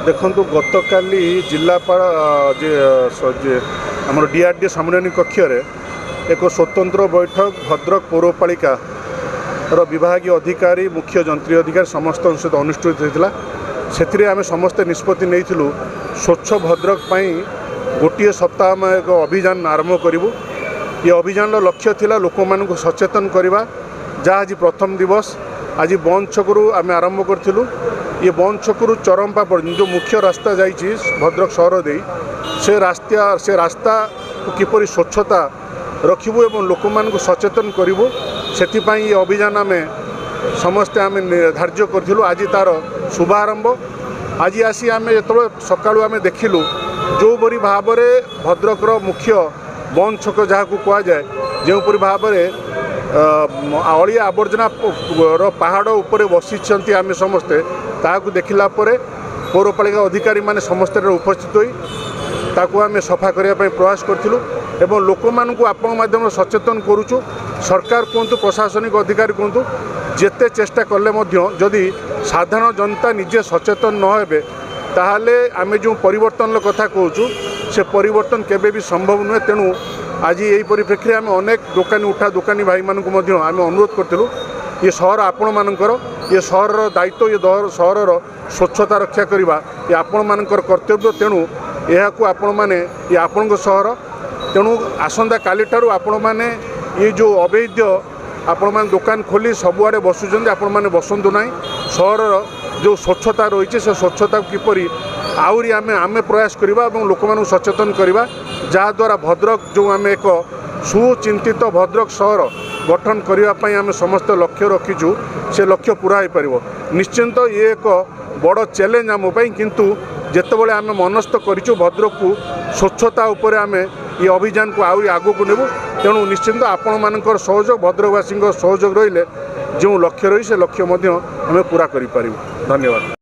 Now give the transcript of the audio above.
देखु गतकाली जिलापाल आम डीआरडी सम्मेलन कक्ष एक स्वतंत्र बैठक भद्रक पौरपालिका विभाग अधिकारी मुख्य जंत्री अधिकारी समस्त सहित अनुष्ठित होता से आम समस्ते निष्पत्ति नहीं स्वच्छ भद्रक गोटे सप्ताह में एक अभियान आरंभ करूँ। ये अभियान लक्ष्य थिला लोक मानक सचेतन करवा जहाँ आज प्रथम दिवस आज बंद छकरू आम आरंभ करूँ। ये बंद छकरू चरंपा पर जो मुख्य रास्ता जाइए भद्रक सहर दे से रास्ता किपर स्वच्छता रखिबू एवं लोक मानक सचेतन करूँ से ये अभियान आम समस्ते आम निर्धार्य करूँ। आज तार शुभारंभ आज आसी आम जो सकाळु आम देखिलु जो परी भाव में भद्रकर मुख्य बंद छक जहाँ कहुए जोपरी भाव में अलिया आवर्जना पहाड़ उपर बसी आम समस्ते ताकू देखला पौरपालिका अधिकारी माने समस्ते उपस्थित होई ताकू आम सफा करने प्रयास करूँ एवं लोक मानक आपण माध्यम सचेतन करुचु। सरकार कहतु प्रशासनिक अधिकारी कहतु जेते चेष्टा कले जदि साधारण जनता निजे सचेतन न हेबे ताहले आम जो परिवर्तन कथा कहूँ से परिवर्तन केबे भी संभव नुहे। तेणु आज यही परिप्रेक्षी आम अनेक दोकानी उठा दोकानी भाई मानक आम अनुरोध करूँ ये सहर आपण मानकर ये सहर दायित्व ये सहर स्वच्छता रक्षा करवा ये आपण मानकर कर्तव्य। तेणु यह आपण मैंने ये आपण सहर तेणु आसंता काली ठारू आपण मैंने ये जो अवैध आपण मैंने दुकान खोली सबुआड़े बसुँच आपण मैंने बसतु ना सहर जो स्वच्छता रही से स्वच्छता किपरि आउरी आमे प्रयास करवा और लोक मानक सचेतन करवा जहाद्वारा भद्रक जो आम एक सुचिंतित भद्रक सहर गठन करने आम समस्त लक्ष्य रखीचु से लक्ष्य पूरा हो पार निश्चिंत ये एक बड़ चैलेंज आम किंतु जितेबाला आम मनस्थ करूँ भद्रक को स्वच्छता उपर आम ये अभियान को आहरी आगू को नेबू। तेणु निश्चिंत आपण मानकर सहयोग भद्रकवासी सहयोग रहिले जो लक्ष्य रही से लक्ष्य आम पूरा करें। धन्यवाद।